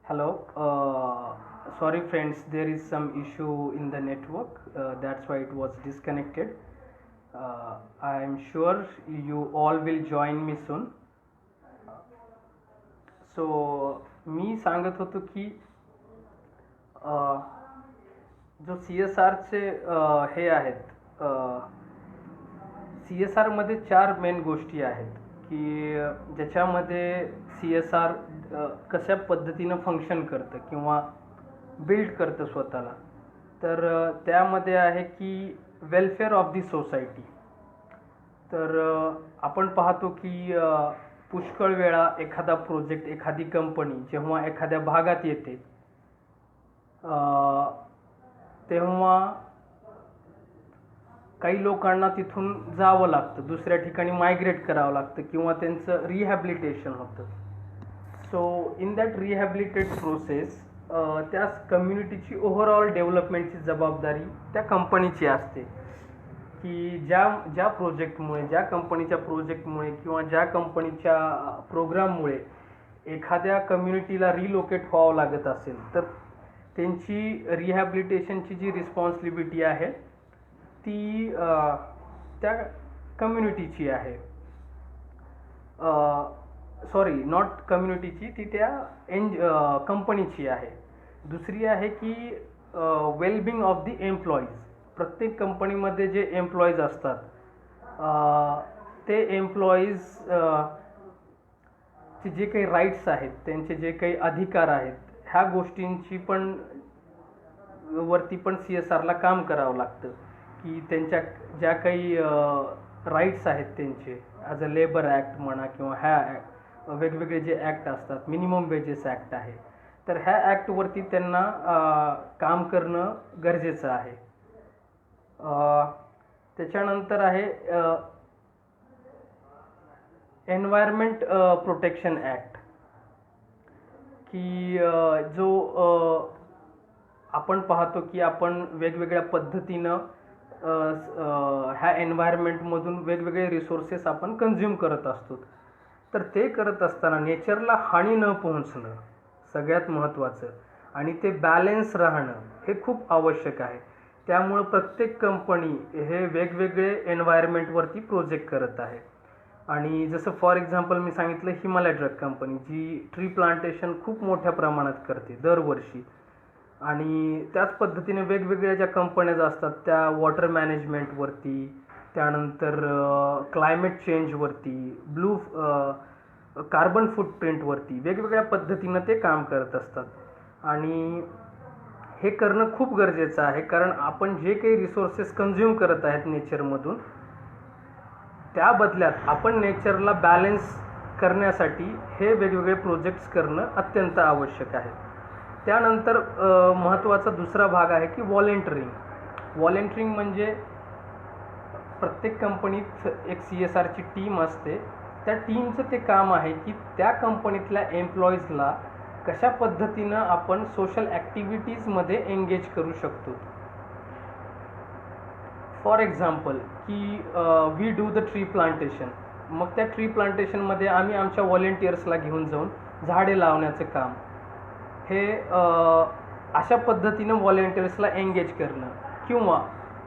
Hello. Sorry, friends, there is some issue in the network. That's why it was disconnected. I am sure you all will join me soon. So, मी सांगत होतो की जो CSRचे हे आहेत CSR मध्ये 4 main गोष्टी आहेत की ज्याच्यामध्ये CSR कशा पद्धतीनं फंक्शन करतं किंवा बिल्ड करतं स्वतःला. तर त्यामध्ये आहे की वेलफेअर ऑफ दी सोसायटी. तर आपण पाहतो की पुष्कळ वेळा एखादा प्रोजेक्ट, एखादी कंपनी जेव्हा एखाद्या भागात येते तेव्हा काही लोकांना तिथून जावं लागतं, दुसऱ्या ठिकाणी मायग्रेट करावं लागतं किंवा त्यांचं रिहॅबिलिटेशन होतं. सो इन दॅट रिहॅबिलिटेट प्रोसेस त्या कम्युनिटीची ओव्हरऑल डेव्हलपमेंटची जबाबदारी त्या कंपनीची असते की ज्या प्रोजेक्टमुळे, ज्या कंपनीच्या प्रोजेक्टमुळे किंवा ज्या कंपनीच्या प्रोग्राममुळे एखाद्या कम्युनिटीला रिलोकेट व्हावं लागत असेल तर त्यांची रिहॅबिलिटेशनची जी रिस्पॉन्सिबिलिटी आहे ती त्या कम्युनिटीची आहे. सॉरी, नॉट कम्युनिटीची, ती त्या कंपनीची आहे. दुसरी आहे की वेलबिंग ऑफ दी एम्प्लॉईज. प्रत्येक कंपनीमध्ये जे एम्प्लॉईज असतात ते एम्प्लॉईज चे जे काही राईट्स आहेत, त्यांचे जे काही अधिकार आहेत, ह्या गोष्टींची पण वरती पण CSRला काम करावं लागतं की त्यांच्या ज्या काही राईट्स आहेत त्यांचे ॲज अ लेबर ॲक्ट म्हणा किंवा ह्या वेगवेगळे जे ॲक्ट असतात, मिनिमम वेजेस ॲक्ट आहे, तर ह्या ॲक्टवरती त्यांना काम करणं गरजेचं आहे. त्याच्यानंतर आहे एन्व्हायरमेंट प्रोटेक्शन ॲक्ट की जो आपण पाहतो की आपण वेगवेगळ्या पद्धतीनं ह्या एन्व्हायरमेंटमधून वेगवेगळे रिसोर्सेस आपण कन्झ्युम करत असतो. तर ते करत असताना नेचरला हानी न पोहोचणं सगळ्यात महत्त्वाचं आणि ते बॅलेन्स राहणं हे खूप आवश्यक आहे. त्यामुळं प्रत्येक कंपनी हे वेगवेगळे एन्व्हायरमेंटवरती प्रोजेक्ट करत आहे. आणि जसं फॉर एक्झाम्पल मी सांगितलं हिमालय ड्रग कंपनी, जी ट्री प्लांटेशन खूप मोठ्या प्रमाणात करते दरवर्षी. आणि त्याच पद्धतीने वेगवेगळ्या ज्या कंपन्याज असतात त्या वॉटर मॅनेजमेंटवरती, त्यानंतर क्लायमेट चेंजवरती, ब्लू कार्बन फूटप्रिंटवरती वेगवेगळ्या पद्धतीनं ते काम करत असतात. आणि हे करणं खूप गरजेचं आहे कारण आपण जे काही रिसोर्सेस कन्झ्युम करत आहेत नेचरमधून, त्या बदल्यात आपण नेचरला बॅलेन्स करण्यासाठी हे वेगवेगळे प्रोजेक्ट्स करणं अत्यंत आवश्यक आहे. त्यानंतर महत्त्वाचा दुसरा भाग आहे की व्हॉलेंटरिंग. व्हॉलेंटरिंग म्हणजे प्रत्येक कंपनीत एक CSRची टीम असते. त्या टीमचं ते काम आहे की त्या कंपनीतल्या एम्प्लॉईजला कशा पद्धतीनं आपण सोशल ॲक्टिव्हिटीजमध्ये एंगेज करू शकतो. फॉर एक्झाम्पल की we do the tree plantation. मग त्या ट्री प्लांटेशनमध्ये आम्ही आमच्या व्हॉलेंटियर्सला घेऊन जाऊन झाडे लावण्याचं काम, हे अशा पद्धतीनं व्हॉलेंटियर्सला एंगेज करणं. किंवा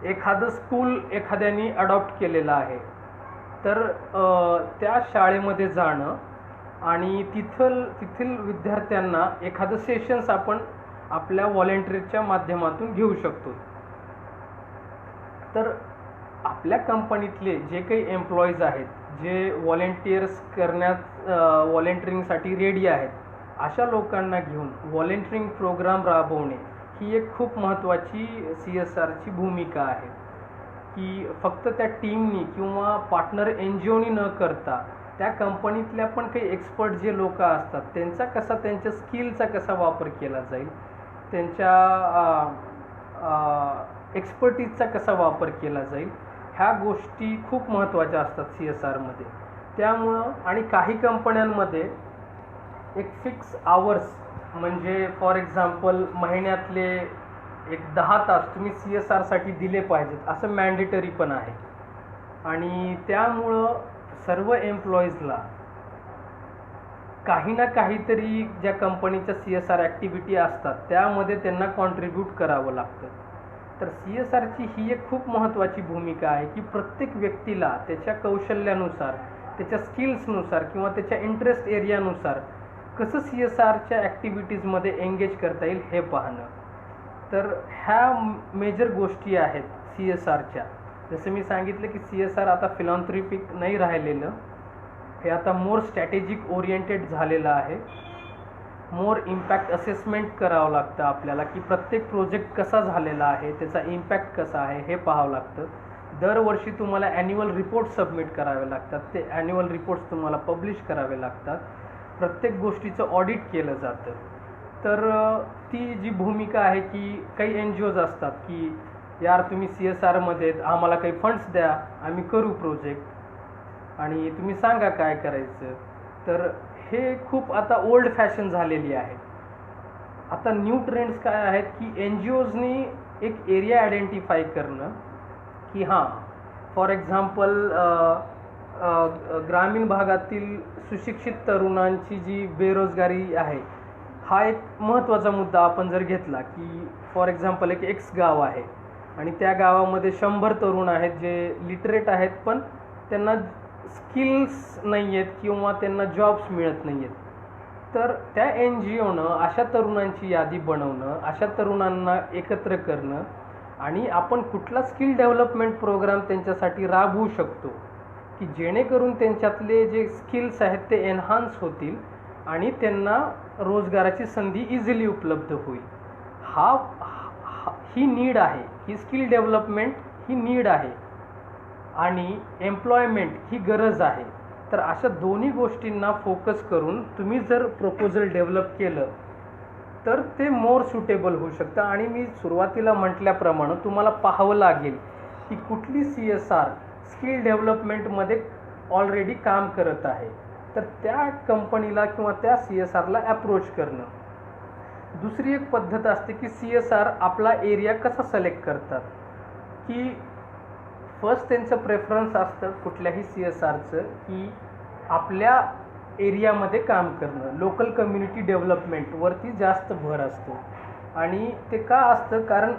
एखादं स्कूल एखाद्याने अडॉप्ट केलेलं आहे तर त्या शाळेमध्ये जाणं आणि तिथील विद्यार्थ्यांना एखादं सेशन्स आपण आपल्या व्हॉलेंटियरच्या माध्यमातून घेऊ शकतो. तर आपल्या कंपनीतले जे काही एम्प्लॉईज आहेत, जे व्हॉलेंटिअरिंगसाठी रेडी आहेत, अशा लोकांना घेऊन व्हॉलेंटिअरिंग प्रोग्राम राबवणे ही एक खूप महत्त्वाची CSRची भूमिका आहे. की फक्त त्या टीमनी किंवा पार्टनर NGOनी न करता त्या कंपनीतल्या पण काही एक्सपर्ट जे लोक असतात त्यांच्या स्किलचा कसा वापर केला जाईल, त्यांच्या एक्सपर्टीजचा कसा वापर केला जाईल, ह्या गोष्टी खूप महत्त्वाच्या असतात CSRमध्ये. त्यामुळं आणि काही कंपन्यांमध्ये एक फिक्स आवर्स, म्हणजे फॉर एक्झाम्पल महिन्यातले एक 10 तास तुम्ही CSRसाठी दिले पाहिजेत असं मॅन्डेटरी पण आहे. आणि त्यामुळं सर्व एम्प्लॉईजला काही ना काहीतरी ज्या कंपनीच्या CSR ॲक्टिव्हिटी असतात त्यामध्ये त्यांना कॉन्ट्रीब्यूट करावं लागतं. तर CSRची ही एक खूप महत्त्वाची भूमिका आहे की प्रत्येक व्यक्तीला त्याच्या कौशल्यानुसार, त्याच्या स्किल्सनुसार किंवा त्याच्या इंटरेस्ट एरियानुसार कसं CSRच्या ॲक्टिव्हिटीजमध्ये एंगेज करता येईल हे पाहणं. तर ह्या मेजर गोष्टी आहेत CSRच्या. जसं मी सांगितलं की CSR आता फिलॉन्थ्रॉपिक नाही राहिलेलं, हे आता मोर स्ट्रॅटेजिक ओरिएंटेड झालेलं आहे. मोर इम्पॅक्ट असेसमेंट करावं लागतं आपल्याला की प्रत्येक प्रोजेक्ट कसा झालेला आहे, त्याचा इम्पॅक्ट कसा आहे हे पाहावं लागतं. दरवर्षी तुम्हाला ॲन्युअल रिपोर्ट सबमिट करावे लागतात, ते ॲन्युअल रिपोर्ट्स तुम्हाला पब्लिश करावे लागतात. प्रत्येक गोष्टीचं ऑडिट केलं जातं. तर ती जी भूमिका आहे की काही NGOज असतात की यार तुम्ही CSRमध्ये आम्हाला काही फंड्स द्या, आम्ही करू प्रोजेक्ट आणि तुम्ही सांगा काय करायचं. तर हे खूप आता ओल्ड फॅशन झालेली आहे. आता न्यू ट्रेंड्स काय आहेत की NGOजनी एक एरिया आयडेंटिफाय करणं की हां, फॉर एक्झाम्पल ग्रामीण भागातील सुशिक्षित तरुणांची जी बेरोजगारी आहे, हा एक महत्त्वाचा मुद्दा आपण जर घेतला की फॉर एक्झाम्पल एक X गाव आहे आणि त्या गावामध्ये 100 तरुण आहेत जे लिटरेट आहेत, पण त्यांना स्किल्स नाही आहेत किंवा त्यांना जॉब्स मिळत नाही आहेत. तर त्या NGOनं अशा तरुणांची यादी बनवणं, अशा तरुणांना एकत्र करणं आणि आपण कुठला स्किल डेव्हलपमेंट प्रोग्राम त्यांच्यासाठी राबवू शकतो की जेणेकरून त्यांच्यातले जे स्किल्स आहेत ते एन्हान्स होतील आणि त्यांना रोजगाराची संधी इझिली उपलब्ध होईल. ही नीड आहे, ही स्किल डेव्हलपमेंट ही नीड आहे आणि एम्प्लॉयमेंट ही गरज आहे. तर अशा दोन्ही गोष्टींना फोकस करून तुम्ही जर प्रपोजल डेव्हलप केलं तर ते मोर सुटेबल होऊ शकतं. आणि मी सुरुवातीला म्हटल्याप्रमाणे तुम्हाला पाहावं लागेल की कुठली CSR स्किल डेव्हलपमेंटमध्ये ऑलरेडी काम करत आहे, तर त्या कंपनीला किंवा त्या CSRला अप्रोच करणं. दुसरी एक पद्धत असते की CSR आपला एरिया कसा सिलेक्ट करतात की फर्स्ट त्यांचं प्रेफरन्स असतं कुठल्याही CSRचं की आपल्या एरियामध्ये काम करणं, लोकल कम्युनिटी डेव्हलपमेंटवरती जास्त भर असतो. आणि ते का असतं, कारण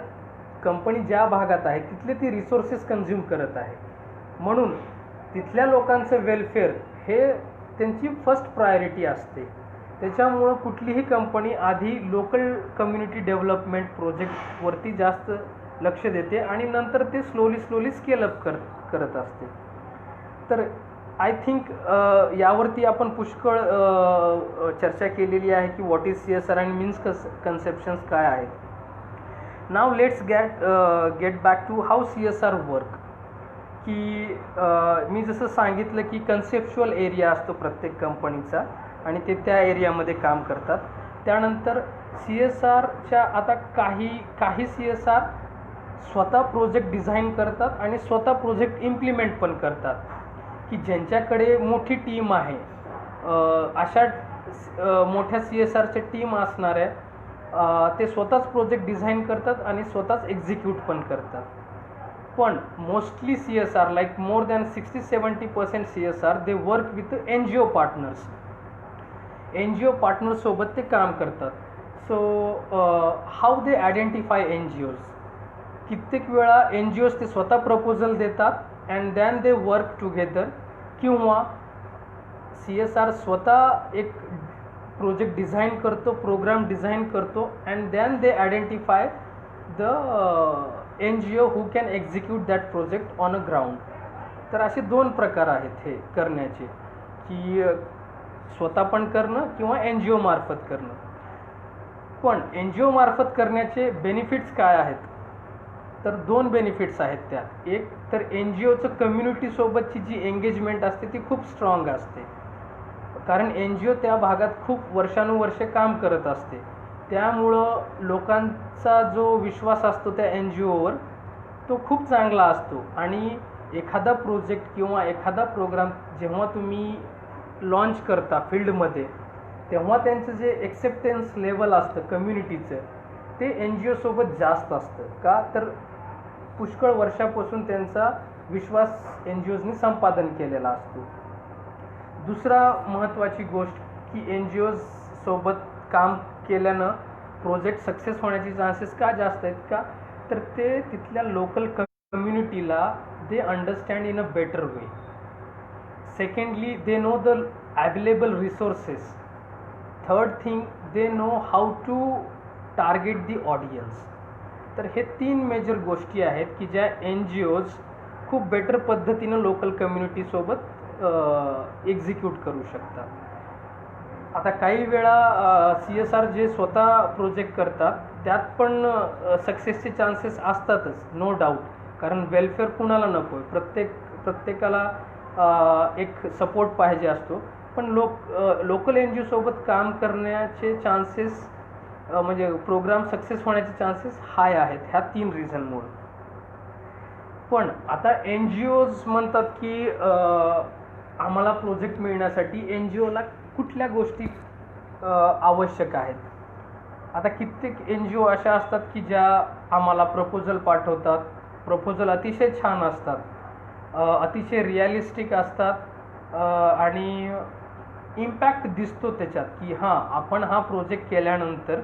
कंपनी ज्या भागात आहे तिथले ती रिसोर्सेस कन्झ्युम करत आहे, म्हणून तिथल्या लोकांचं वेलफेअर हे त्यांची फर्स्ट प्रायोरिटी असते. त्याच्यामुळं कुठलीही कंपनी आधी लोकल कम्युनिटी डेव्हलपमेंट प्रोजेक्टवरती जास्त लक्ष देते आणि नंतर ते स्लोली स्केलअप करत असते. तर आय थिंक यावरती आपण पुष्कळ चर्चा केलेली आहे की व्हॉट इज CSR आणि मीन्स कन्सेप्शन्स काय आहेत. Now let's get back to how CSR work. की मी जसं सांगितलं की कन्सेप्च्युअल एरिया असतो प्रत्येक कंपनीचा आणि ते त्या एरियामध्ये काम करतात. त्यानंतर CSRच्या आता काही CSR स्वतः प्रोजेक्ट डिझाईन करतात आणि स्वतः प्रोजेक्ट इम्प्लिमेंट पण करतात की ज्यांच्याकडे मोठी टीम आहे. अशा मोठ्या CSRच्या टीम असणाऱ्या ते स्वतःच प्रोजेक्ट डिझाईन करतात आणि स्वतःच एक्झिक्यूट पण करतात. पण mostly CSR like more than 60-70% CSR they work with NGO partners. NGO पार्टनर्ससोबत ते काम करतात. सो हाऊ दे आयडेंटिफाय NGOज. कित्येक वेळा NGOज ते स्वतः प्रपोजल देतात and then they work together, किंवा CSR स्वतः एक प्रोजेक्ट डिझाईन करतो, प्रोग्राम डिझाईन करतो and then they identify the NGO who can execute that project on a ground. तर असे 2 प्रकार आहेत हे करण्याचे, की स्वतः पण करणं किंवा NGO मार्फत करणं. पण NGO मार्फत करण्याचे बेनिफिट्स काय आहेत, तर 2 बेनिफिट्स आहेत त्यात. एक तर NGOचं कम्युनिटीसोबतची जी एंगेजमेंट असते ती खूप स्ट्रॉंग असते, कारण NGO त्या भागात खूप वर्षानुवर्षे काम करत असते. त्यामुळं लोकांचा जो विश्वास असतो त्या NGOवर तो खूप चांगला असतो. आणि एखादा प्रोजेक्ट किंवा एखादा प्रोग्राम जेव्हा तुम्ही लॉन्च करता फील्डमध्ये, तेव्हा त्यांचं जे एक्सेप्टन्स लेवल असतं कम्युनिटीचं ते NGOसोबत जास्त असतं. का तर पुष्कळ वर्षापासून त्यांचा विश्वास NGOजनी संपादन केलेला असतो. दुसरा महत्त्वाची गोष्ट की एन जी ओज सोबत काम केल्यानं प्रोजेक्ट सक्सेस होण्याचे चान्सेस का जास्त आहेत का, तर ते तिथल्या लोकल कम्युनिटीला they understand in a better way. Secondly, they know the available resources. Third thing, they know how to target the audience. तर हे 3 मेजर गोष्टी आहेत की ज्या एन जी ओज खूप बेटर पद्धतीनं लोकल कम्युनिटीसोबत एक्झिक्यूट करू शकतात. आता काही वेळा CSR जे स्वतः प्रोजेक्ट करतात त्यात पण सक्सेसचे चान्सेस असतातच, नो डाऊट. कारण वेलफेअर कुणाला नको आहे, प्रत्येकाला एक सपोर्ट पाहिजे असतो. पण लोकल एन जी ओसोबत काम करण्याचे चान्सेस म्हणजे प्रोग्राम सक्सेस होण्याचे चान्सेस हाय आहेत ह्या 3 रिझनमुळे. पण आता एन जी ओज म्हणतात की आम्हाला प्रोजेक्ट मिळण्यासाठी एन जी ओला कुठल्या गोष्टी आवश्यक आहेत. आता कित्येक एन जी ओ अशा असतात की ज्या आम्हाला प्रपोजल पाठवतात. प्रपोजल अतिशय छान असतात, अतिशय रिॲलिस्टिक असतात आणि इम्पॅक्ट दिसतो त्याच्यात की हां, आपण हा प्रोजेक्ट केल्यानंतर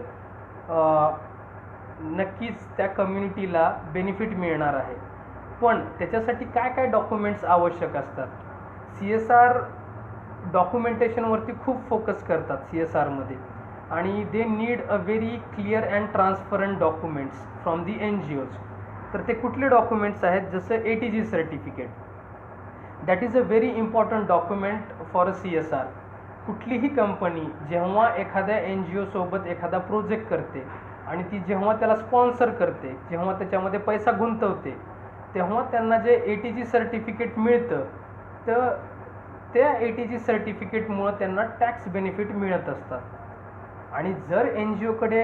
नक्कीच त्या कम्युनिटीला बेनिफिट मिळणार आहे. पण त्याच्यासाठी काय काय डॉक्युमेंट्स आवश्यक असतात. CSR डॉक्युमेंटेशनवरती खूप फोकस करतात CSRमध्ये आणि they need a very clear and transparent documents from the N G Os. तर ते कुठले डॉक्युमेंट्स आहेत, जसं ATG certificate. That is a very important document for a CSR. कुठलीही कंपनी जेव्हा एखाद्या एन जी ओसोबत एखादा प्रोजेक्ट करते आणि ती जेव्हा त्याला स्पॉन्सर करते, जेव्हा त्याच्यामध्ये पैसा गुंतवते, तेव्हा त्यांना जे ATG सर्टिफिकेट मिळतं तर त्या ATG सर्टिफिकेटमुळं त्यांना टॅक्स बेनिफिट मिळत असतात. आणि जर एन जी ओकडे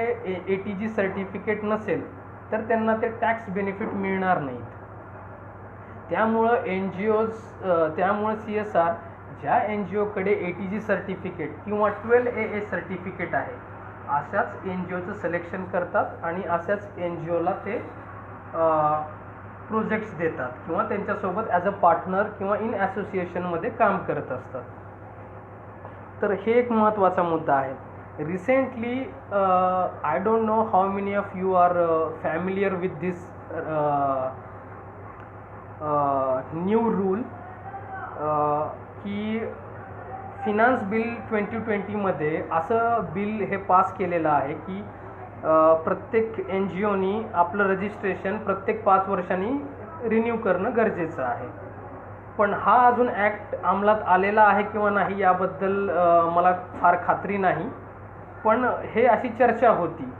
ATG सर्टिफिकेट नसेल तर त्यांना ते टॅक्स बेनिफिट मिळणार नाहीत. त्यामुळं CSR ज्या एन जी ओकडे ATG सर्टिफिकेट किंवा 12AA सर्टिफिकेट आहे अशाच एन जी ओचं सिलेक्शन करतात आणि अशाच एन जी ओला ते प्रोजेक्ट्स देतात किंवा त्यांच्यासोबत ॲज अ पार्टनर किंवा इन ॲसोसिएशनमध्ये काम करत असतात. तर हे एक महत्त्वाचा मुद्दा आहे. Recently I don't know how many of you are familiar with this new rule की फिनान्स बिल 2020मध्ये असं बिल हे पास केलेलं आहे की प्रत्येक एन जी ओनी आपलं रजिस्ट्रेशन प्रत्येक 5 वर्षांनी रिन्यू करणं गरजेचं आहे. पण हा अजून ॲक्ट अंमलात आलेला आहे किंवा नाही याबद्दल मला फार खात्री नाही, पण हे अशी चर्चा होती.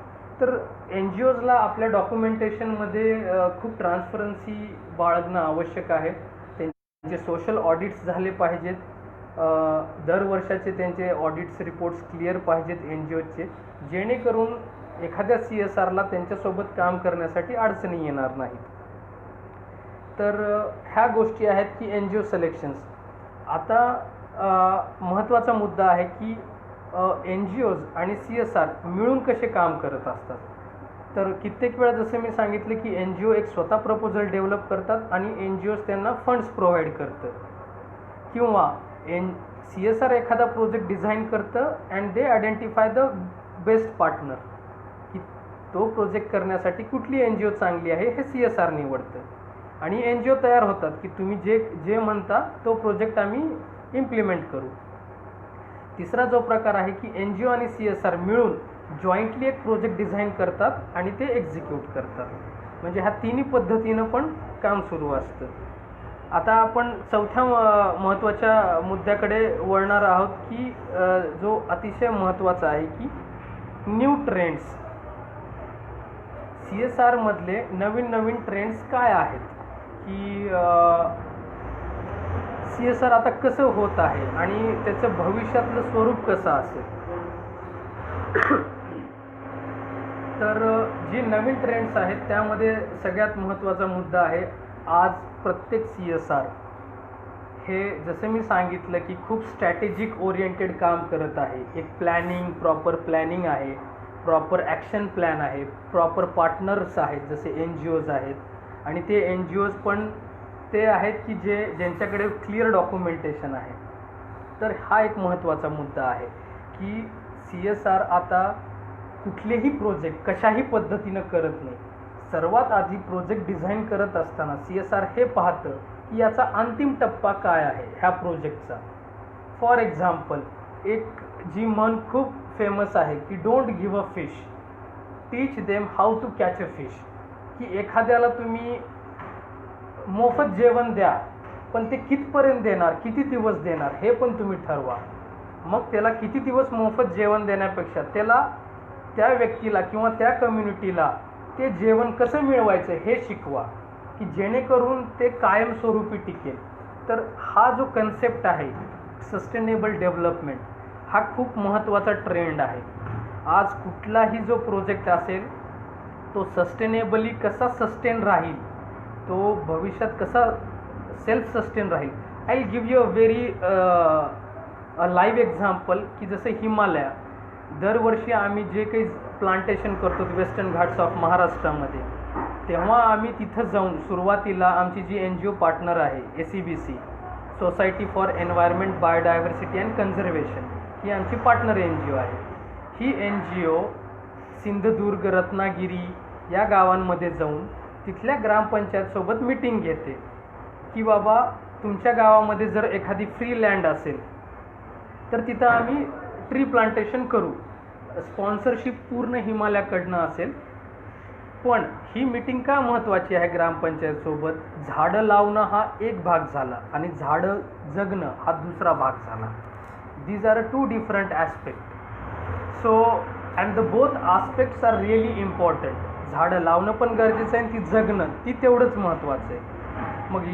तर एन जी ओजला आपल्या डॉक्युमेंटेशनमध्ये खूप ट्रान्सपरन्सी बाळगणं आवश्यक आहे. त्यांचे सोशल ऑडिट्स झाले पाहिजेत, दर वर्षाचे त्यांचे ऑडिट्स रिपोर्ट्स क्लिअर पाहिजेत एन जी ओचे, जेणेकरून एखाद्या CSRला त्यांच्यासोबत काम करण्यासाठी अडचणी येणार नाहीत. तर ह्या गोष्टी आहेत की एन जी ओ सिलेक्शन्स. आता महत्त्वाचा मुद्दा आहे की एन जी ओज आणि CSR मिळून कसे काम करत असतात. तर कित्येक वेळा जसं मी सांगितलं की एन जी ओ एक स्वतः प्रपोजल डेव्हलप करतात आणि एन जी ओज त्यांना फंड्स प्रोव्हाइड करतं, किंवा CSR एखादा प्रोजेक्ट डिझाईन करतं and they identify the best partner की तो प्रोजेक्ट करण्यासाठी कुठली एन जी ओ चांगली आहे हे CSR निवडतं आणि एन जी ओ तयार होतात की तुम्ही जे म्हणता तो प्रोजेक्ट आम्ही इम्प्लिमेंट करू. तिसरा जो प्रकार आहे की एन जी ओ आणि CSR मिळून जॉईंटली एक प्रोजेक्ट डिझाईन करतात आणि ते एक्झिक्यूट करतात. म्हणजे ह्या तिन्ही पद्धतीनं पण काम सुरू असतं. आता आपण चौथ्या महत्त्वाच्या मुद्द्याकडे वळणार आहोत की जो अतिशय महत्त्वाचा आहे की न्यू ट्रेंड्स. CSRमधले नवीन ट्रेंड्स काय आहेत, की CSR आता कसं होत आहे आणि त्याचं भविष्यातलं स्वरूप कसं असेल. तर जे नवीन ट्रेंड्स आहेत त्यामध्ये सगळ्यात महत्त्वाचा मुद्दा आहे, आज प्रत्येक CSR हे जसं मी सांगितलं की खूप स्ट्रॅटेजिक ओरिएंटेड काम करत आहे. एक प्रॉपर प्लॅनिंग आहे, प्रॉपर ॲक्शन प्लॅन आहे, प्रॉपर पार्टनर्स आहेत जसे एन जी ओज आहेत, आणि ते एन जी ओज पण ते आहेत की ज्यांच्याकडे क्लिअर डॉक्युमेंटेशन आहे. तर हा एक महत्त्वाचा मुद्दा आहे की CSR आता कुठलेही प्रोजेक्ट कशाही पद्धतीनं करत नाही. सर्वात आधी प्रोजेक्ट डिझाईन करत असताना CSR हे पाहतं की याचा अंतिम टप्पा काय आहे ह्या प्रोजेक्टचा. फॉर एक्झाम्पल, एक जी म्हण खूप फेमस आहे की don't give a fish, teach them how to catch a fish. की एखाद्याला तुम्ही मोफत जेवण द्या, पण ते कितपर्यंत देणार, किती दिवस देणार हे पण तुम्ही ठरवा. मग त्याला किती दिवस मोफत जेवण देण्यापेक्षा त्याला, त्या व्यक्तीला किंवा त्या कम्युनिटीला ते जेवण कसं मिळवायचं हे शिकवा, की जेणेकरून ते कायमस्वरूपी टिकेल. तर हा जो कन्सेप्ट आहे सस्टेनेबल डेव्हलपमेंट, हा खूप महत्त्वाचा ट्रेंड आहे. आज कुठलाही जो प्रोजेक्ट असेल तो सस्टेनेबली कसा सस्टेन राहील, तो भविष्यात कसा सेल्फ सस्टेन राहील. I will give you a very live example की जसं हिमालया, दरवर्षी आम्ही जे काही प्लांटेशन करतो वेस्टर्न घाट्स ऑफ महाराष्ट्रामध्ये, तेव्हा आम्ही तिथं जाऊन सुरुवातीला आमची जी NGO पार्टनर आहे SEBC, society for environment biodiversity and conservation, ही आमची पार्टनर NGO आहे. ही NGO सिंधुदुर्ग, रत्नागिरी या गावांमध्ये जाऊन तिथल्या ग्रामपंचायतसोबत मीटिंग घेते की बाबा तुमच्या गावामध्ये जर एखादी फ्री लँड असेल तर तिथं आम्ही ट्री प्लांटेशन करू. स्पॉन्सरशिप पूर्ण हिमालयाकडनं असेल. पण ही मीटिंग का महत्त्वाची आहे ग्रामपंचायतसोबत, झाडं लावणं हा एक भाग झाला आणि झाडं जगणं हा दुसरा भाग झाला. These are 2 different aspect. So and the both aspects are really important. झाडं लावणं पण गरजेचं आहे आणि ती जगणं ती तेवढंच महत्त्वाचं आहे. मग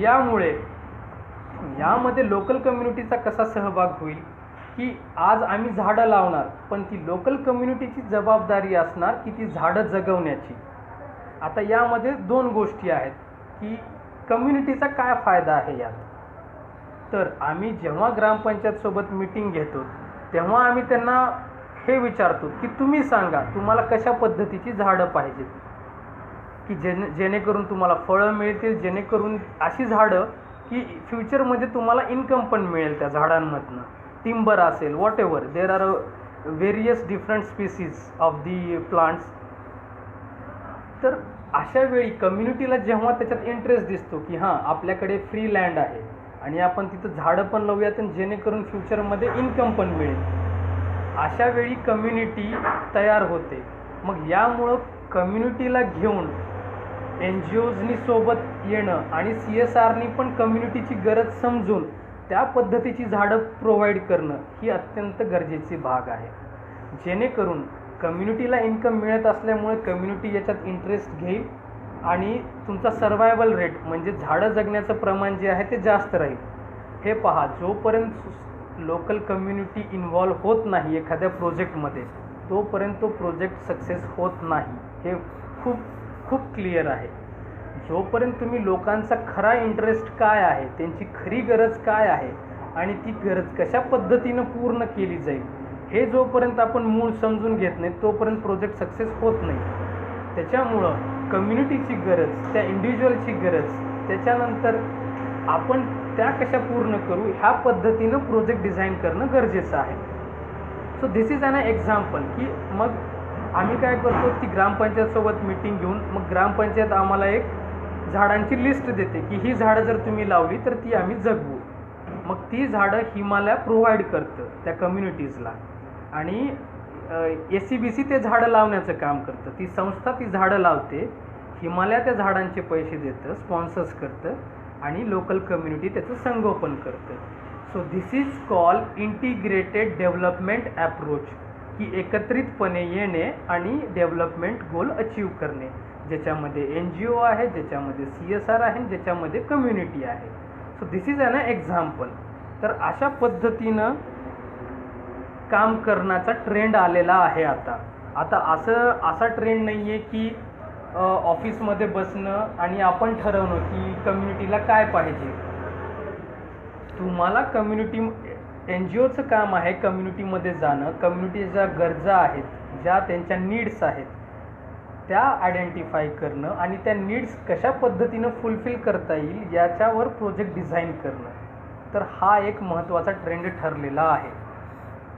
यामध्ये लोकल कम्युनिटीचा कसा सहभाग होईल, की आज आम्ही झाडं लावणार, पण ती लोकल कम्युनिटीची जबाबदारी असणार की ती झाडं जगवण्याची. आता यामध्ये 2 गोष्टी आहेत की कम्युनिटीचा काय फायदा आहे यात. तर आम्ही जेव्हा ग्रामपंचायतसोबत मीटिंग घेतो तेव्हा आम्ही त्यांना हे विचारतो की तुम्ही सांगा तुम्हाला कशा पद्धतीची झाडं पाहिजेत, की जेणेकरून तुम्हाला फळं मिळतील, जेणेकरून अशी झाडं की फ्युचरमध्ये तुम्हाला इन्कम पण मिळेल त्या झाडांमधनं. टिंबर असेल, what ever, there are various different species of the plants. तर अशा वेळी कम्युनिटीला जेव्हा त्याच्यात इंटरेस्ट दिसतो की हां आपल्याकडे फ्री लँड आहे आणि आपण तिथं झाडं पण लावूयात आणि जेणेकरून फ्युचरमध्ये इन्कम पण मिळेल, अशा वेळी कम्युनिटी तयार होते. मग यामुळं कम्युनिटीला घेऊन NGOजनी सोबत येणं आणि CSRनी पण कम्युनिटीची गरज समजून त्या पद्धतीची झाडं प्रोव्हाइड करणं ही अत्यंत गरजेची भाग आहे. जेणेकरून कम्युनिटीला इन्कम मिळत असल्यामुळे कम्युनिटी याच्यात इंटरेस्ट घेईल आणि तुमचा सर्वायवल रेट म्हणजे झाडं जगण्याचं प्रमाण जे आहे ते जास्त राहील. हे पहा, जोपर्यंत लोकल कम्युनिटी इन्व्हॉल्व होत नाही एखाद्या प्रोजेक्टमध्ये तोपर्यंत तो प्रोजेक्ट सक्सेस होत नाही. हे खूप खूप क्लिअर आहे. जोपर्यंत तुम्ही लोकांचा खरा इंटरेस्ट काय आहे, त्यांची खरी गरज काय आहे आणि ती गरज कशा पद्धतीनं पूर्ण केली जाईल हे जोपर्यंत आपण मूळ समजून घेत नाही तोपर्यंत प्रोजेक्ट सक्सेस होत नाही. त्याच्यामुळं कम्युनिटीची गरज, त्या इंडिव्हिज्युअलची गरज, त्याच्यानंतर आपण त्या कशा पूर्ण करू ह्या पद्धतीनं प्रोजेक्ट डिझाईन करणं गरजेचं आहे. So this is an example की मग आम्ही काय करतो की ग्रामपंचायतसोबत मीटिंग घेऊन मग ग्रामपंचायत आम्हाला एक झाडांची लिस्ट देते की ही झाडं जर तुम्ही लावली तर ती आम्ही जगवू. मग ती झाडं हिमालय प्रोव्हाइड करतं त्या कम्युनिटीजला आणि SEBC ते झाडं लावण्याचं काम करतं. ती संस्था ती झाडं लावते, हिमालय त्या झाडांचे पैसे देतं, स्पॉन्सर्स करतं आणि लोकल कम्युनिटी त्याचं संगोपन करतं. So this is call integrated development approach, की एकत्रितपणे येणे आणि डेव्हलपमेंट गोल अचीव करणे, ज्याच्यामध्ये NGO आहे, ज्याच्यामध्ये CSR आहे, ज्याच्यामध्ये कम्युनिटी आहे. So this is an example. तर अशा पद्धतीनं काम करण्याचा ट्रेंड आलेला आहे आता असा ट्रेंड नाही आहे की ऑफिसमध्ये बसणं आणि आपण ठरवणं की कम्युनिटीला काय पाहिजे. तुम्हाला NGOचं काम आहे कम्युनिटीमध्ये जाणं, कम्युनिटीच्या गरजा आहेत, ज्या त्यांच्या नीड्स आहेत त्या आयडेंटिफाय करणं आणि त्या नीड्स कशा पद्धतीनं फुलफिल करता येईल याच्यावर प्रोजेक्ट डिझाईन करणं. तर हा एक महत्त्वाचा ट्रेंड ठरलेला आहे.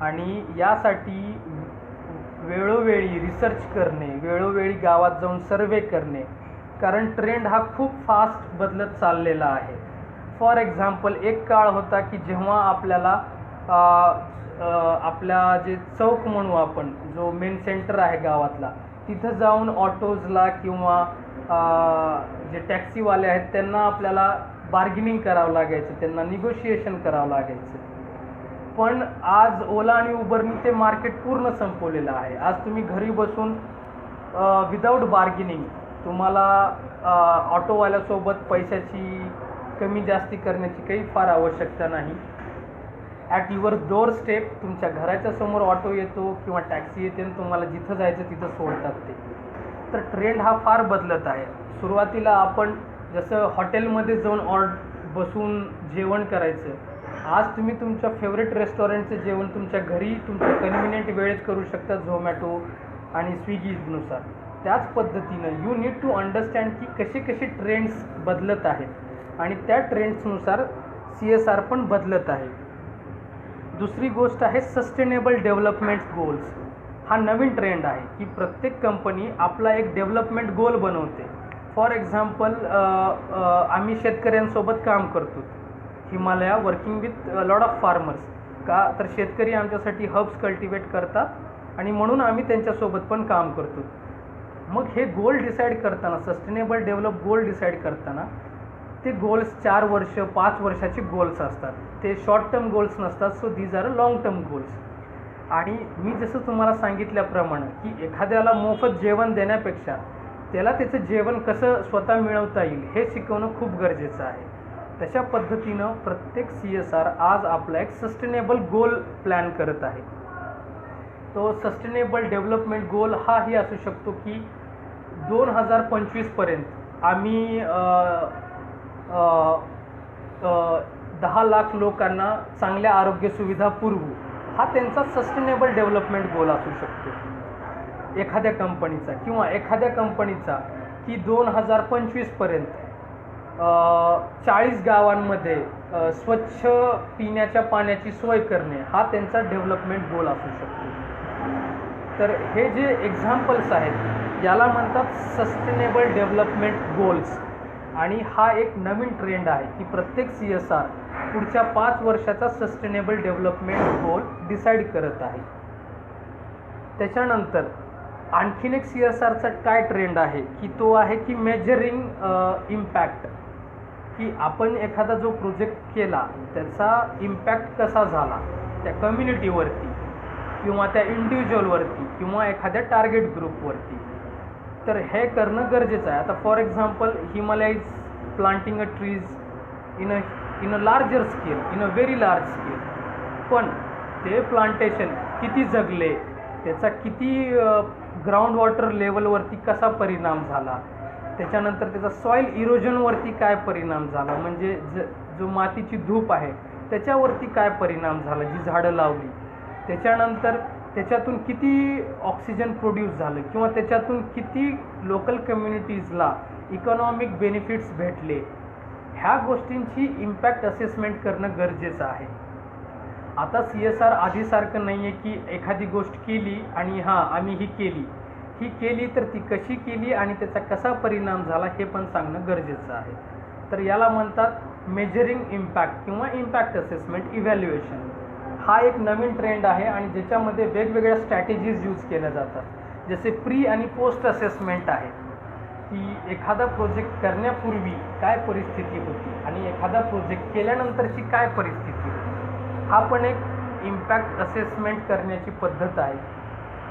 आणि यासाठी वेळोवेळी रिसर्च करणे, वेळोवेळी गावात जाऊन सर्वे करणे, कारण ट्रेंड हा खूप फास्ट बदलत चाललेला आहे. फॉर एक्झाम्पल, एक काळ होता की जेव्हा आपल्याला आपल्या जे चौक म्हणू आपण, जो मेन सेंटर आहे गावातला, तिथं जाऊन ऑटोजला किंवा जे टॅक्सीवाले आहेत त्यांना आपल्याला बार्गेनिंग करावं लागायचं, त्यांना निगोशिएशन करावं लागायचं. पण आज ओला आणि उबरनी ते मार्केट पूर्ण संपवलेलं आहे. आज तुम्ही घरी बसून विदाऊट बार्गेनिंग तुम्हाला ऑटोवाल्यासोबत पैशाची कमी जास्ती करण्याची काही फार आवश्यकता नाही. ॲट युअर डोअर स्टेप तुमच्या घराच्या समोर ऑटो येतो किंवा टॅक्सी येते आणि तुम्हाला जिथं जायचं तिथं सोडतात ते. तर ट्रेंड हा फार बदलत आहे. सुरुवातीला आपण जसं हॉटेलमध्ये जाऊन बसून जेवण करायचं, आज तुम्ही तुमच्या फेवरेट रेस्टॉरंटचं जेवण तुमच्या घरी तुमच्या कन्व्हिनियंट वेळेत करू शकता झोमॅटो आणि स्विगीनुसार. त्याच पद्धतीनं यू नीड टू अंडरस्टँड की कसे कसे ट्रेंड्स बदलत आहेत आणि त्या ट्रेंड्सनुसार CSR पण बदलत आहे. दुसरी गोष्ट आहे सस्टेनेबल डेव्हलपमेंट गोल्स. हा नवीन ट्रेंड आहे की प्रत्येक कंपनी आपला एक डेव्हलपमेंट गोल बनवते. फॉर एक्झाम्पल, आम्ही शेतकऱ्यांसोबत काम करतो, Himalaya working with lot of farmers. का तर शेतकरी आमच्यासाठी हर्ब्स कल्टिवेट करतात आणि म्हणून आम्ही त्यांच्यासोबत पण काम करतो. मग हे गोल डिसाईड करताना, सस्टेनेबल डेव्हलप गोल डिसाईड करताना ते गोल्स 4 वर्ष 5 वर्षाचे गोल्स असतात. ते शॉर्ट टर्म गोल्स नसतात. So these are long term goals. आणि मी जसं तुम्हाला सांगितल्याप्रमाणे की एखाद्याला मोफत जेवण देण्यापेक्षा त्याला त्याचं जेवण कसं स्वतः मिळवता येईल हे शिकवणं खूप गरजेचं आहे. तशा पद्धतीनं प्रत्येक CSR आज आपला एक सस्टेनेबल गोल प्लॅन करत आहे. तो सस्टेनेबल डेव्हलपमेंट गोल हाही असू शकतो की 2025पर्यंत आम्ही 10 लाख लोकांना चांगल्या आरोग्य सुविधा पुरवू. हा त्यांचा सस्टेनेबल डेव्हलपमेंट गोल असू शकतो एखाद्या कंपनीचा, किंवा एखाद्या कंपनीचा की 2025पर्यंत 40 गावांमध्ये स्वच्छ पिण्याच्या पाण्याची सोय करणे हा त्यांचा डेव्हलपमेंट गोल असू शकतो. तर हे जे एक्झाम्पल्स आहेत याला म्हणतात सस्टेनेबल डेव्हलपमेंट गोल्स. आणि हा एक नवीन ट्रेंड आहे की प्रत्येक CSR पुढच्या 5 वर्षाचा सस्टेनेबल डेव्हलपमेंट गोल डिसाईड करत आहे. त्याच्यानंतर आणखीन एक CSRचा काय ट्रेंड आहे की तो आहे की मेजरिंग इम्पॅक्ट. की आपण एखादा जो प्रोजेक्ट केला त्याचा इम्पॅक्ट कसा झाला त्या कम्युनिटीवरती किंवा त्या इंडिव्हिज्युअलवरती किंवा एखाद्या टार्गेट ग्रुपवरती. तर हे करणं गरजेचं आहे. आता for example, Himalaya is planting a trees in a larger scale, in a very large scale. पण ते प्लांटेशन किती जगले, त्याचा किती ग्राउंड वॉटर लेवलवरती कसा परिणाम झाला, त्याच्यानंतर त्याचा सॉईल इरोजनवरती काय परिणाम झाला, म्हणजे जो मातीची धूप आहे त्याच्यावरती काय परिणाम झाला जी झाडं लावली, त्याच्यानंतर त्याच्यातून किती ऑक्सिजन प्रोड्यूस झालं किंवा त्याच्यातून किती लोकल कम्युनिटीजला इकॉनॉमिक बेनिफिट्स भेटले, ह्या गोष्टींची इम्पॅक्ट असेसमेंट करणं गरजेचं आहे. आता CSR आधीसारखं नाही आहे की एखादी गोष्ट केली आणि आम्ही ही केली तर ती कशी केली आणि त्याचा कसा परिणाम झाला हे पण सांगणं गरजेचं आहे. तर याला म्हणतात मेजरिंग इम्पॅक्ट किंवा इम्पॅक्ट असेसमेंट इव्हॅल्युएशन. हा एक नवीन ट्रेंड आहे आणि ज्याच्यामध्ये वेगवेगळ्या स्ट्रॅटेजीज यूज केल्या जातात. जसे प्री आणि पोस्ट असेसमेंट आहे की एखादा प्रोजेक्ट करण्यापूर्वी काय परिस्थिती होती आणि एखादा प्रोजेक्ट केल्यानंतरची काय परिस्थिती होती. हा पण एक इम्पॅक्ट असेसमेंट करण्याची पद्धत आहे.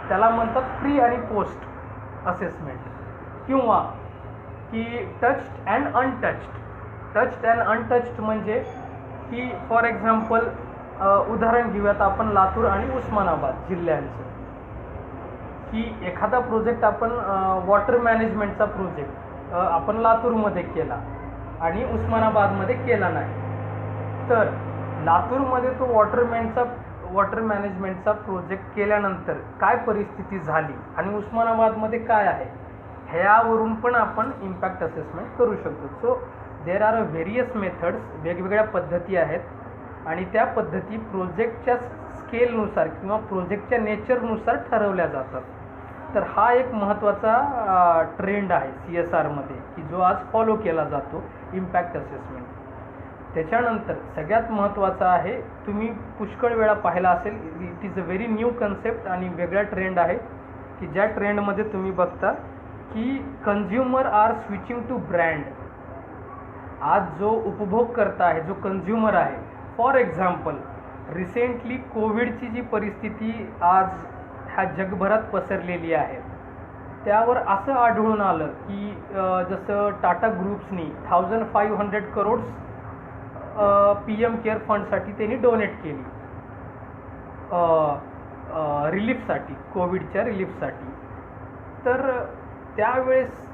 त्याला म्हणतात प्री आणि पोस्ट असेसमेंट. किंवा की touched and untouched. Touched and untouched म्हणजे की फॉर एक्झाम्पल उदाहरण घेऊयात आपण लातूर आणि उस्मानाबाद जिल्ह्यांचं, की एखादा प्रोजेक्ट आपण वॉटर मॅनेजमेंटचा प्रोजेक्ट आपण लातूरमध्ये केला आणि उस्मानाबादमध्ये केला नाही. तर लातूरमध्ये तो वॉटर मॅनेजमेंटचा प्रोजेक्ट केल्यानंतर काय परिस्थिती झाली आणि उस्मानाबादमध्ये काय आहे ह्यावरून पण आपण इम्पॅक्ट असेसमेंट करू शकतो. So there are various methods, वेगवेगळ्या पद्धती आहेत आणि त्या पद्धती प्रोजेक्टच्या स्केलनुसार किंवा प्रोजेक्टच्या नेचरनुसार ठरवल्या जातात. तर हा एक महत्त्वाचा ट्रेंड आहे CSRमध्ये की जो आज फॉलो केला जातो, इम्पॅक्ट असेसमेंट. त्याच्यानंतर सगळ्यात महत्त्वाचं आहे, तुम्ही पुष्कळ वेळा पाहिला असेल, it is a very new concept आणि वेगळा ट्रेंड आहे की ज्या ट्रेंडमध्ये तुम्ही बघता की consumer are switching to brand. आज जो उपभोगकर्ता आहे, जो कन्झ्युमर आहे, फॉर एक्झाम्पल रिसेंटली कोविडची जी परिस्थिती आज ह्या जगभरात पसरलेली आहे, त्यावर असं आढळून आलं की जसं टाटा ग्रुप्सनी 1500 करोड्स PM केअर फंडसाठी त्यांनी डोनेट केली रिलीफसाठी, कोविडच्या रिलीफसाठी. तर त्यावेळेस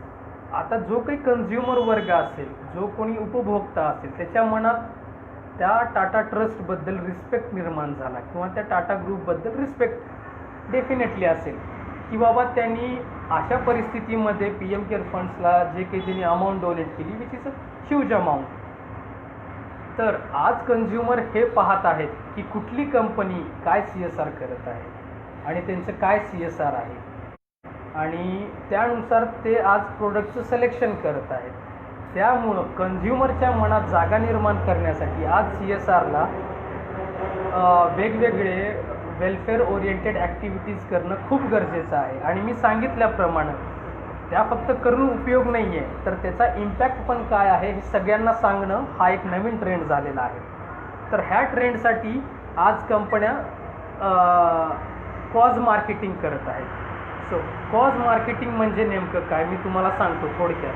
आता जो काही कन्झ्युमर वर्ग असेल, जो कोणी उपभोक्ता असेल, त्याच्या मनात त्या टाटा ट्रस्टबद्दल रिस्पेक्ट निर्माण झाला किंवा त्या टाटा ग्रुपबद्दल रिस्पेक्ट डेफिनेटली असेल की बाबा त्यांनी अशा परिस्थितीमध्ये PM केअर फंड्सला जे काही त्यांनी अमाऊंट डोनेट केली, which is a huge amount. तर आज कन्झ्युमर हे पाहत आहेत की कुठली कंपनी काय CSR करत आहे आणि त्यांचं काय CSR आहे आणि त्यानुसार ते आज प्रोडक्टचं सिलेक्शन करत आहेत. त्यामुळं कन्झ्युमरच्या मनात जागा निर्माण करण्यासाठी आज CSRला वेगवेगळे वेलफेअर ओरिएंटेड ॲक्टिव्हिटीज करणं खूप गरजेचं आहे. आणि मी सांगितल्याप्रमाणे त्या फक्त करून उपयोग नाही आहे, तर त्याचा इम्पॅक्ट पण काय आहे हे सगळ्यांना सांगणं हा एक नवीन ट्रेंड झालेला आहे. तर ह्या ट्रेंडसाठी आज कंपन्या कॉज मार्केटिंग करत आहेत. सो कॉज मार्केटिंग म्हणजे नेमकं काय मी तुम्हाला सांगतो थोडक्यात.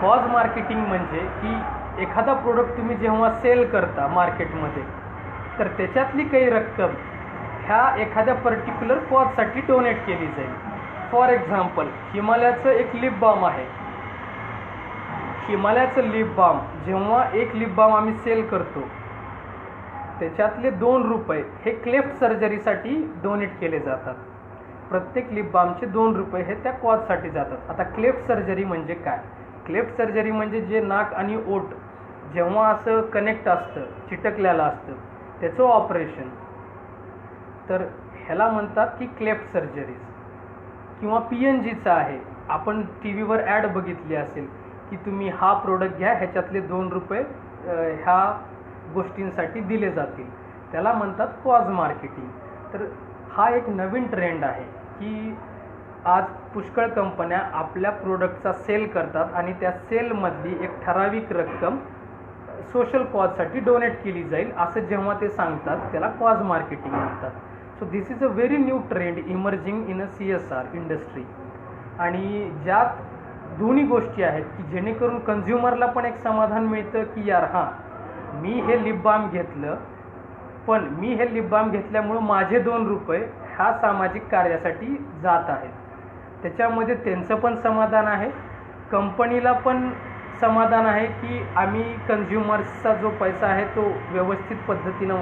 कॉज मार्केटिंग म्हणजे की एखादा प्रोडक्ट तुम्ही जेव्हा सेल करता मार्केटमध्ये, तर त्याच्यातली काही रक्कम ह्या एखाद्या पर्टिक्युलर कॉजसाठी डोनेट केली जाईल. फॉर एक्झाम्पल हिमालयाचं एक लिप बाम आहे. हिमालयाचं लिप बाम जेव्हा एक लिप बाम आम्ही सेल करतो, त्याच्यातले 2 रुपये हे क्लेफ्ट सर्जरीसाठी डोनेट केले जातात. प्रत्येक लिप बामचे 2 रुपये हे त्या कॉजसाठी जातात. आता क्लेफ्ट सर्जरी म्हणजे काय? क्लेफ्ट सर्जरी म्हणजे जे नाक आणि ओठ जेव्हा असं कनेक्ट असतं, चिटकलेलं असतं, त्याचं ऑपरेशन. तर ह्याला म्हणतात की क्लेफ्ट सर्जरीज. किंवा PNGचं आहे, आपण TV वर ॲड बघितली असेल की तुम्ही हा प्रोडक्ट घ्या, ह्याच्यातले 2 रुपये ह्या गोष्टींसाठी दिले जातील, त्याला म्हणतात कॉज मार्केटिंग. तर हा एक नवीन ट्रेंड आहे की आज पुष्कळ कंपन्या आपल्या प्रोडक्टचा सेल करतात आणि त्या सेलमधली एक ठराविक रक्कम सोशल कॉजसाठी डोनेट केली जाईल असं जेव्हा ते सांगतात, त्याला कॉज मार्केटिंग म्हणतात. So this is a very new trend emerging in a CSR industry. आणि ज्यात दोन्ही गोष्टी आहेत की जेणेकरून कन्झ्युमरला पण एक समाधान मिळतं की यार हां, मी हे लिप बाम घेतलं, पण मी हे लिप बाम घेतल्यामुळं माझे 2 रुपये ह्या सामाजिक कार्यासाठी जात आहेत. त्याच्यामध्ये त्यांचं पण समाधान आहे, कंपनीला पण समाधान आहे की आम्ही कन्झ्युमर्सचा जो पैसा आहे तो व्यवस्थित पद्धतीनं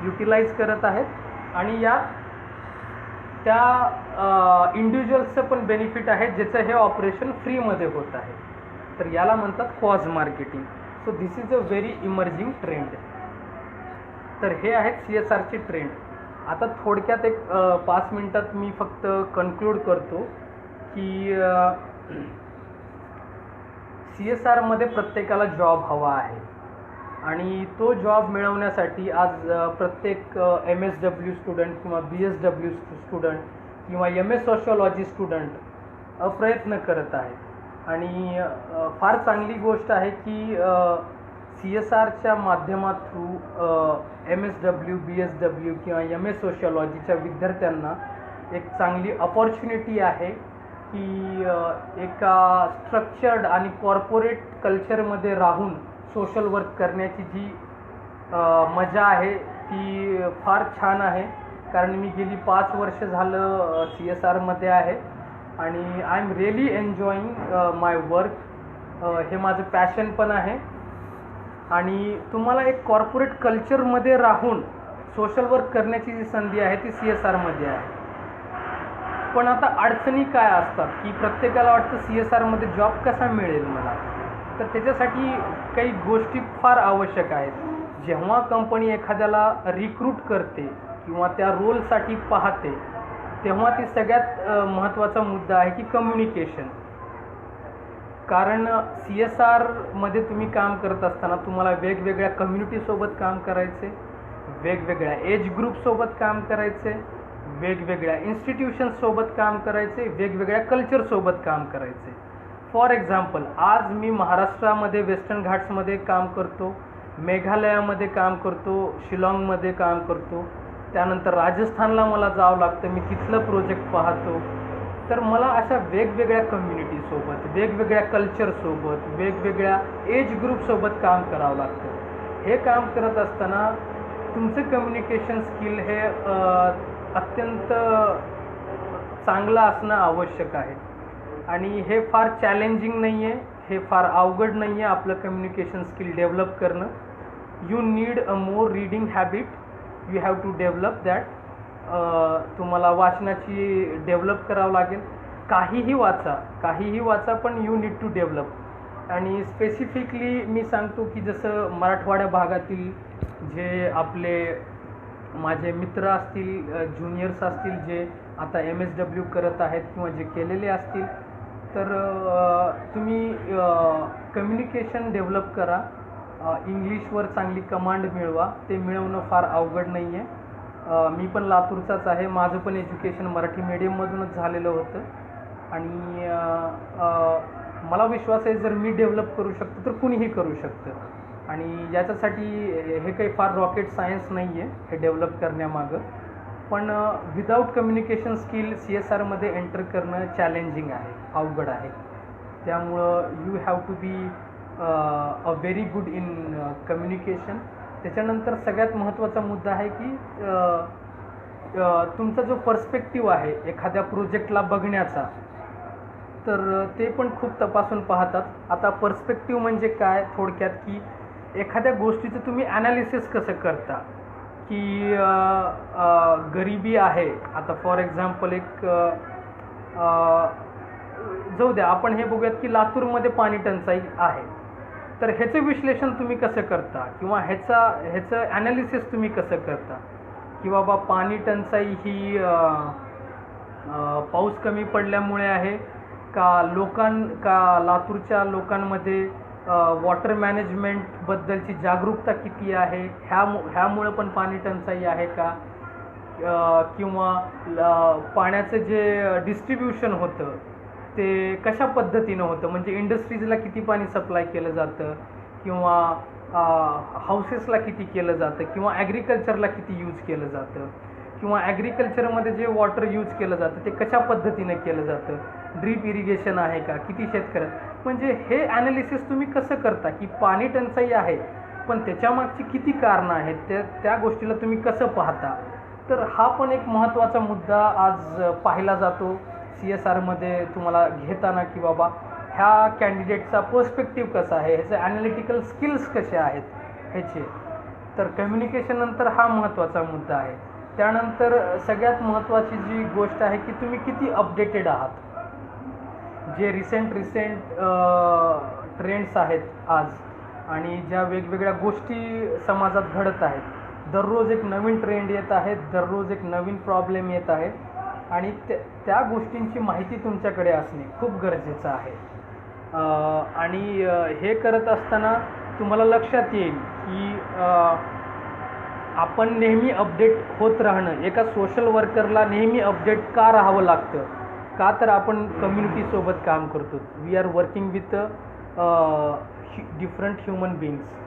युटिलाइज करत आहेत आणि या त्या इंडिव्हिज्युअल्सचं पण बेनिफिट आहे ज्याचं हे ऑपरेशन फ्रीमध्ये होत आहे. तर याला म्हणतात cause marketing. So this is a very emerging trend. तर हे आहेत CSRचे ट्रेंड. आता थोडक्यात एक 5 मिनिटात मी फक्त कन्क्लूड करतो की CSRमध्ये प्रत्येकाला जॉब हवा आहे आणि तो जॉब मिळवण्यासाठी आज प्रत्येक MSW स्टुडंट किंवा BSW स्टुडंट किंवा MS सोशिओलॉजी स्टुडंट प्रयत्न करत आहेत. आणि फार चांगली गोष्ट आहे की CSRच्या माध्यमात थ्रू MSW, BSW किंवा MS सोशिओलॉजीच्या विद्यार्थ्यांना एक चांगली अपॉर्च्युनिटी आहे की एका स्ट्रक्चर्ड आणि कॉर्पोरेट कल्चरमध्ये राहून सोशल वर्क करण्याची जी मजा आहे ती फार छान आहे. कारण मी गेली 5 वर्ष झालं CSRमध्ये आहे आणि I am really enjoying my work. हे माझं पॅशन पण आहे आणि तुम्हाला एक कॉर्पोरेट कल्चरमध्ये राहून सोशल वर्क करण्याची जी संधी आहे ती CSRमध्ये आहे. पण आता अडचणी काय असतात की प्रत्येकाला वाटतं CSRमध्ये जॉब कसा मिळेल मला. तर त्याच्यासाठी काही गोष्टी फार आवश्यक आहेत. जेव्हा कंपनी एखाद्याला रिक्रूट करते किंवा त्या रोलसाठी पाहते, तेव्हा ती सगळ्यात महत्त्वाचा मुद्दा आहे की कम्युनिकेशन. कारण CSRमध्ये तुम्ही काम करत असताना तुम्हाला वेगवेगळ्या कम्युनिटीसोबत काम करायचे, वेगवेगळ्या एज ग्रुपसोबत काम करायचे, वेगवेगळ्या इन्स्टिट्यूशन्ससोबत काम करायचे, वेगवेगळ्या कल्चरसोबत काम करायचे. फॉर एक्झाम्पल, आज मी महाराष्ट्रामध्ये वेस्टर्न घाट्समध्ये काम करतो, मेघालयामध्ये काम करतो, शिलाँगमध्ये काम करतो, त्यानंतर राजस्थानला मला जावं लागतं, मी तिथलं प्रोजेक्ट पाहतो. तर मला अशा वेगवेगळ्या कम्युनिटीसोबत, वेगवेगळ्या कल्चरसोबत, वेगवेगळ्या एज ग्रुपसोबत काम करावं लागतं. हे काम करत असताना तुमचं कम्युनिकेशन स्किल हे अत्यंत चांगलं असणं आवश्यक आहे. आणि हे फार चॅलेंजिंग नाही आहे, हे फार अवघड नाही आहे आपलं कम्युनिकेशन स्किल डेव्हलप करणं. You need a more reading habit, you have to develop that. तुम्हाला वाचनाची डेव्हलप करावं लागेल. काहीही वाचा पण यू नीड टू डेव्हलप. आणि स्पेसिफिकली मी सांगतो की जसं मराठवाड्या भागातील जे आपले माझे मित्र असतील, ज्युनियर्स असतील, जे आता MSW करत आहेत किंवा जे केलेले असतील, तर तुम्ही कम्युनिकेशन डेव्हलप करा. इंग्लिशवर चांगली कमांड मिळवा. ते मिळवणं फार अवघड नाही आहे. मी पण लातूरचाच आहे. माझं पण एज्युकेशन मराठी मीडियममधूनच झालेलं होतं. आणि मला विश्वास आहे जर मी डेव्हलप करू शकतो तर कुणीही करू शकतं. आणि याच्यासाठी हे काही फार रॉकेट सायन्स नाही आहे हे डेव्हलप करण्यामागं. पण विदाऊट कम्युनिकेशन स्किल CSRमध्ये एंटर करणं चॅलेंजिंग आहे, अवघड आहे. त्यामुळं you have to be a very good in communication. त्याच्यानंतर सगळ्यात महत्त्वाचा मुद्दा आहे की तुमचा जो पर्स्पेक्टिव्ह आहे एखाद्या प्रोजेक्टला बघण्याचा, तर ते पण खूप तपासून पाहतात. आता पर्स्पेक्टिव्ह म्हणजे काय थोडक्यात, की एखाद्या गोष्टीचं तुम्ही ॲनालिसिस कसं करता. की गरिबी आहे, आता फॉर एक्झाम्पल एक जाऊ द्या, आपण हे बघूयात की लातूरमध्ये पाणी टंचाई आहे, तर ह्याचं विश्लेषण तुम्ही कसं करता किंवा ह्याचं ॲनालिसिस तुम्ही कसं करता. की बाबा पाणी टंचाई ही पाऊस कमी पडल्यामुळे आहे का लातूरच्या लोकांमध्ये वॉटर मॅनेजमेंटबद्दलची जागरूकता किती आहे, ह्यामुळं पण पाणी टंचाई आहे का, किंवा पाण्याचं जे डिस्ट्रीब्युशन होतं ते कशा पद्धतीनं होतं, म्हणजे इंडस्ट्रीजला किती पाणी सप्लाय केलं जातं, किंवा हाऊसेसला किती केलं जातं, किंवा ॲग्रिकल्चरला किती यूज केलं जातं, किंवा ॲग्रिकल्चरमध्ये जे वॉटर यूज केलं जातं ते कशा पद्धतीनं केलं जातं, ड्रीप इरिगेशन आहे का, किती शेतकऱ्या, म्हणजे हे ॲनालिसिस तुम्ही कसं करता की पाणी टंचाई आहे पण त्याच्यामागची किती कारणं आहेत, त्या गोष्टीला तुम्ही कसं पाहता. तर हा पण एक महत्त्वाचा मुद्दा आज पाहिला जातो CSRमध्ये तुम्हाला घेताना, की बाबा ह्या कॅन्डिडेटचा पर्स्पेक्टिव्ह कसा आहे, ह्याचे ॲनालिटिकल स्किल्स कसे आहेत ह्याचे. तर कम्युनिकेशन नंतर हा महत्त्वाचा मुद्दा आहे. त्यानंतर सगळ्यात महत्त्वाची जी गोष्ट आहे की तुम्ही किती अपडेटेड आहात. जे रिसेंट ट्रेंड्स आहेत आज, आणि ज्या वेगवेगळ्या गोष्टी समाजात घडत आहेत, दररोज एक नवीन ट्रेंड येत आहे, दररोज एक नवीन प्रॉब्लेम येत आहे, आणि त्या गोष्टींची माहिती तुमच्याकडे असणे खूप गरजेचं आहे. आणि हे करत असताना तुम्हाला लक्षात येईल की आपण नेहमी अपडेट होत राहणं, एका सोशल वर्करला नेहमी अपडेट का राहावं लागतं, का तर आपण कम्युनिटीसोबत काम करतो. We are working with different human beings,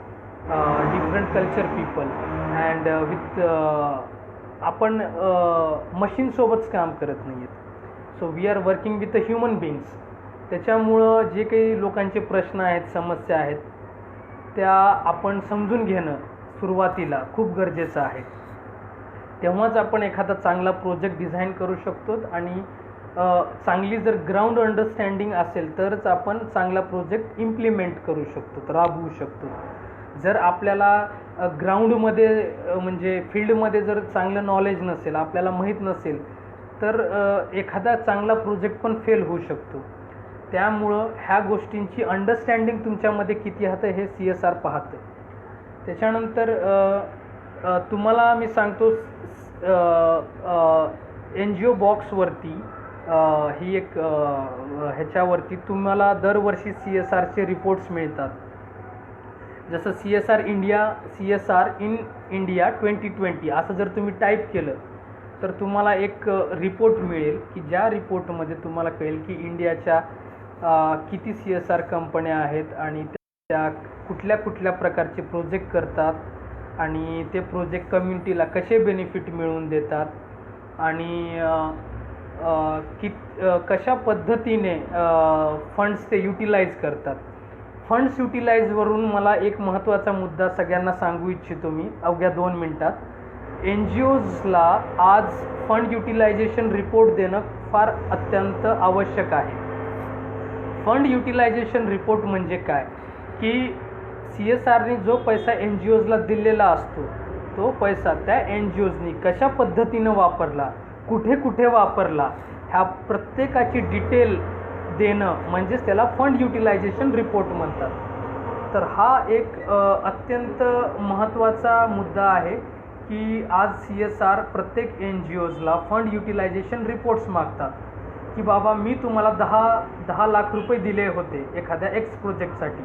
different culture people, and with आपण मशीनसोबतच काम करत नाही आहेत. So we are working with human beings. त्याच्यामुळं जे काही लोकांचे प्रश्न आहेत, समस्या आहेत, त्या आपण समजून घेणं सुरुवातीला खूप गरजेचं आहे. तेव्हाच आपण एखादा चांगला प्रोजेक्ट डिझाईन करू शकतो. आणि चांगली जर ग्राउंड अंडरस्टँडिंग असेल तरच आपण चांगला प्रोजेक्ट इम्प्लिमेंट करू शकतो, राबवू शकतो. जर आपल्याला ग्राउंडमध्ये म्हणजे फील्डमध्ये जर चांगलं नॉलेज नसेल, आपल्याला माहीत नसेल, तर एखादा चांगला प्रोजेक्ट पण फेल होऊ शकतो. त्यामुळं ह्या गोष्टींची अंडरस्टँडिंग तुमच्यामध्ये किती आहे हे CSR पाहतं. त्याच्यानंतर तुम्हाला मी सांगतो एन जी ओ बॉक्सवरती ही एक ह्याच्यावरती तुम्हाला दरवर्षी CSRचे रिपोर्ट्स मिळतात. जसं CSR इन इंडिया 2020 असं जर तुम्ही टाईप केलं तर तुम्हाला एक रिपोर्ट मिळेल की ज्या रिपोर्टमध्ये तुम्हाला कळेल की इंडियाच्या किती CSR कंपन्या आहेत आणि त्या कुठल्या कुठल्या प्रकारचे प्रोजेक्ट करतात आणि ते प्रोजेक्ट कम्युनिटीला कसे बेनिफिट मिळवून देतात आणि कशा पद्धतीने फंड्स ते युटिलाइज करतात. फंड्स युटिलाइजवरून मला एक महत्त्वाचा मुद्दा सगळ्यांना सांगू इच्छितो मी अवघ्या 2 मिनटात. NGOजला आज फंड युटिलायझेशन रिपोर्ट देणं फार अत्यंत आवश्यक आहे. फंड युटिलायझेशन रिपोर्ट म्हणजे काय की CSRने जो पैसा NGOजला दिलेला असतो तो पैसा त्या NGOजनी कशा पद्धतीनं वापरला, कुठे कुठे वापरला, ह्या प्रत्येकाची डिटेल देणं म्हणजेच त्याला फंड युटिलायझेशन रिपोर्ट म्हणतात. तर हा एक अत्यंत महत्त्वाचा मुद्दा आहे की आज CSR प्रत्येक NGOजला फंड युटिलायझेशन रिपोर्ट्स मागतात की बाबा मी तुम्हाला 10 लाख रुपये दिले होते एखाद्या X प्रोजेक्टसाठी,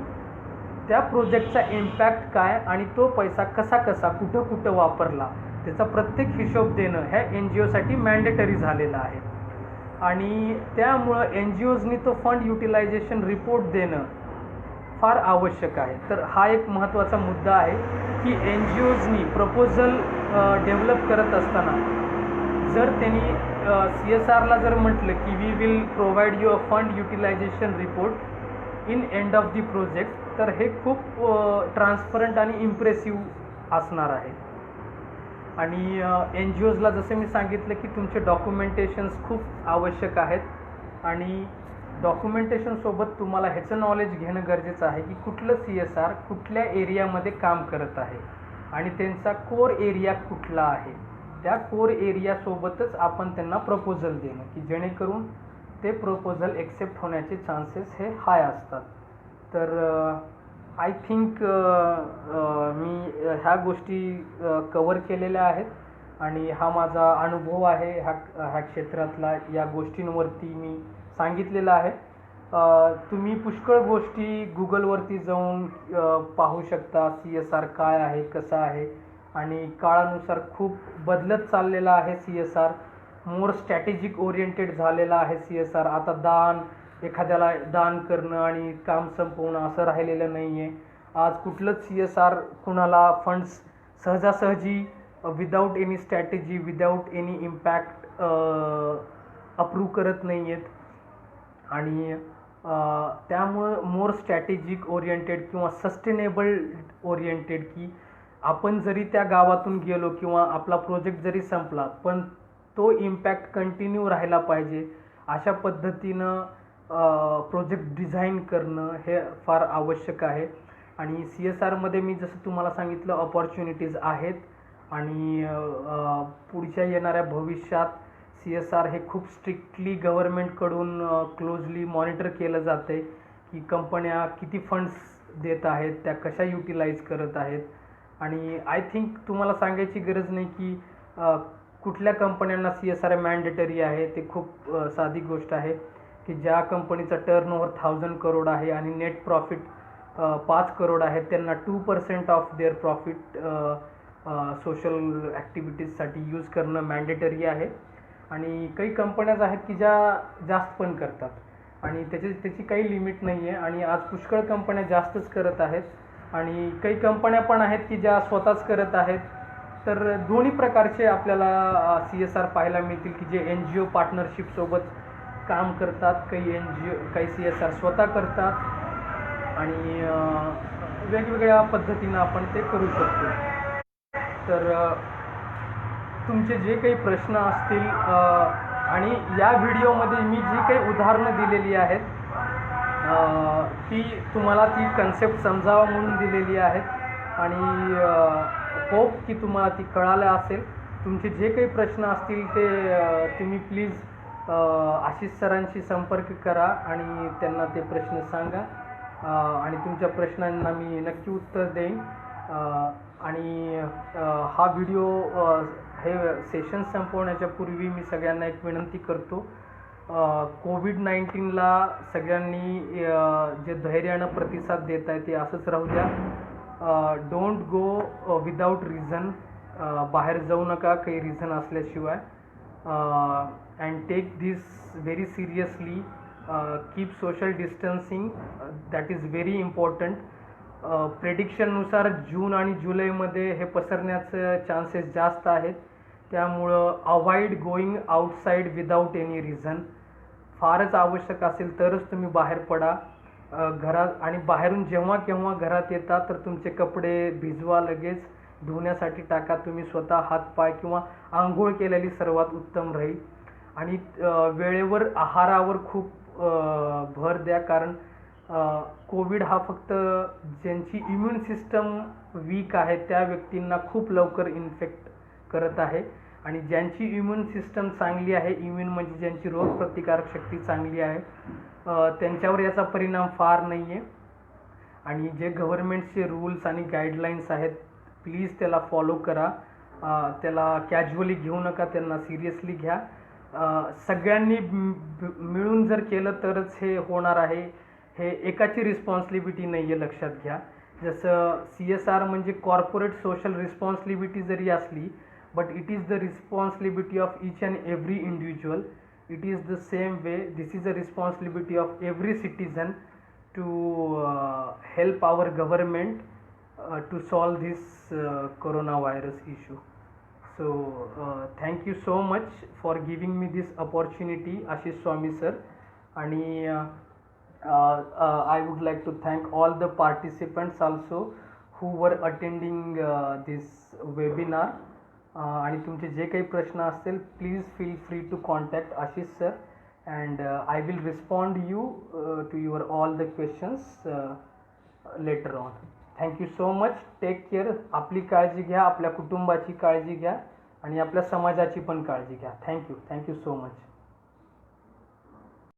त्या प्रोजेक्टचा इम्पॅक्ट काय आणि तो पैसा कसा कुठं कुठं वापरला त्याचा प्रत्येक हिशोब देणं ह्या NGOसाठी मॅन्डेटरी झालेलं आहे. आणि त्यामुळं NGOजनी तो फंड युटिलायझेशन रिपोर्ट देणं फार आवश्यक आहे. तर हा एक महत्त्वाचा मुद्दा आहे की NGOजनी प्रपोजल डेव्हलप करत असताना जर त्यांनी CSRला जर म्हटलं की we will provide you a fund utilization report in end of the project, तर हे खूप ट्रान्सपरंट आणि इम्प्रेसिव्ह असणार आहे. आणि NGOजला जसे मी सांगितलं की तुमचे डॉक्युमेंटेशन्स खूप आवश्यक आहेत आणि डॉक्युमेंटेशनसोबत तुम्हाला ह्याचं नॉलेज घेणं गरजेचं आहे की कुठलं CSR कुठल्या एरियामध्ये काम करत आहे आणि त्यांचा कोर एरिया कुठला आहे. त्या कोर एरियासोबतच आपण त्यांना प्रपोजल देणं की जेणेकरून ते प्रपोजल एक्सेप्ट होण्याचे चान्सेस हे हाय असतात. तर आय थिंक मी ह्या गोष्टी कवर केलेल्या आहेत आणि हा माझा अनुभव आहे ह्या क्षेत्रातला. या गोष्टींवरती मी सांगितलेलं आहे. तुम्ही पुष्कळ गोष्टी गुगलवरती जाऊन पाहू शकता CSR काय आहे कसं आहे आणि काळानुसार खूप बदलत चाललेला आहे. CSR मोर स्ट्रॅटेजिक ओरिएंटेड झालेला आहे. CSR आता एखाद्याला दान करणं आणि काम संपवणं असं राहिलेलं नाही आहे. आज कुठलंच CSR कुणाला फंड्स सहजासहजी without any strategy without any impact approve करत नाही आहेत आणि त्यामुळं मोर स्ट्रॅटेजिक ओरिएंटेड किंवा सस्टेनेबल ओरिएंटेड की आपण जरी त्या गावातून गेलो किंवा आपला प्रोजेक्ट जरी संपला पण तो इम्पॅक्ट कंटिन्यू राहायला पाहिजे अशा पद्धतीनं प्रोजेक्ट डिझाईन करणं हे फार आवश्यक आहे. आणि CSRमध्ये मी जसं तुम्हाला सांगितलं अपॉर्च्युनिटीज आहेत आणि पुढच्या येणाऱ्या भविष्यात CSR हे खूप स्ट्रिक्टली गव्हर्नमेंटकडून क्लोजली मॉनिटर केलं जातं आहे की कंपन्या किती फंड्स देत आहेत, त्या कशा युटिलाइज करत आहेत. आणि आय थिंक तुम्हाला सांगायची गरज नाही की कुठल्या कंपन्यांना CSR मॅन्डेटरी आहे. ते खूप साधी गोष्ट आहे की ज्या कंपनीचा टर्नओव्हर 1000 करोड आहे आणि नेट प्रॉफिट 5 करोड आहे त्यांना 2% ऑफ देअर प्रॉफिट सोशल ॲक्टिव्हिटीजसाठी यूज करणं मॅन्डेटरी आहे. आणि काही कंपन्याज आहेत की ज्या जास्त पण करतात आणि त्याची काही लिमिट नाही आहे आणि आज पुष्कळ कंपन्या जास्तच करत आहेत आणि काही कंपन्या पण आहेत की ज्या स्वतःच करत आहेत. तर दोन्ही प्रकारचे आपल्याला CSR पाहायला मिळतील की जे NGO पार्टनरशिपसोबत काम करतात, काही CSR स्वतः करतात आणि वेगवेगळ्या पद्धतीनं आपण ते करू शकतो. तर तुमचे जे काही प्रश्न असतील आणि या व्हिडिओमध्ये मी जी काही उदाहरणं दिलेली आहेत ती तुम्हाला ती कन्सेप्ट समजावा म्हणून दिलेली आहेत आणि होप की तुम्हाला ती कळालं असेल. तुमचे जे काही प्रश्न असतील ते तुम्ही प्लीज आशिष सरांशी संपर्क करा आणि त्यांना ते प्रश्न सांगा आणि तुमच्या प्रश्नांना मी नक्की उत्तर देईन. आणि हा व्हिडिओ हे सेशन संपवण्याच्या पूर्वी मी सगळ्यांना एक विनंती करतो, कोविड-19ला सगळ्यांनी जे धैर्यानं प्रतिसाद देत आहे ते असंच राहू द्या. Don't go without reason. बाहेर जाऊ नका काही रिझन असल्याशिवाय. And take this very seriously. Keep social distancing, that is very important. प्रेडिक्शननुसार जून आणि जुलैमध्ये हे पसरण्याचे चान्सेस जास्त आहेत. त्यामुळं avoid going outside without any reason. फारच आवश्यक असेल तरच तुम्ही बाहेर पडा. घरात आणि बाहेरून जेव्हा केव्हा घरात येता तर तुमचे कपडे भिजवा, लगेच धुण्यासाठी टाका. तुम्ही स्वतः हातपाय किंवा आंघोळ केलेली सर्वात उत्तम राहील. आणि वेळेवर आहारावर खूप भर द्या, कारण कोविड हा फक्त ज्यांची इम्युन सिस्टम वीक आहे त्या व्यक्तींना खूप लवकर इन्फेक्ट करत आहे. आणि ज्यांची इम्युन सिस्टम चांगली आहे, इम्युन म्हणजे ज्यांची रोगप्रतिकारक शक्ती चांगली आहे, त्यांच्यावर याचा परिणाम फार नाही आहे. आणि जे गव्हर्नमेंटचे रूल्स आणि गाईडलाईन्स आहेत प्लीज त्याला फॉलो करा. त्याला कॅज्युअली घेऊ नका, त्यांना सिरियसली घ्या. सगळ्यांनी मिळून जर केलं तरच हे होणार आहे. हे एकाची रिस्पॉन्सिबिलिटी नाही आहे, लक्षात घ्या. जसं CSR म्हणजे कॉर्पोरेट सोशल रिस्पॉन्सिबिलिटी जरी असली, but it is the responsibility of each and every individual. It is the same way this is a responsibility of every citizen to help our government to solve this coronavirus issue. So thank you so much for giving me this opportunity, Ashish Swami sir. आणि I would like to thank all the participants also who were attending this webinar. आणि तुमचे जे काही प्रश्न असतील please feel free to contact Ashish sir, and I will respond you to your all the questions later on. Thank you so much. Take care. आपली काळजी घ्या, आपल्या कुटुंबाची काळजी घ्या आणि आपल्या समाजाची पण काळजी घ्या. Thank you so much.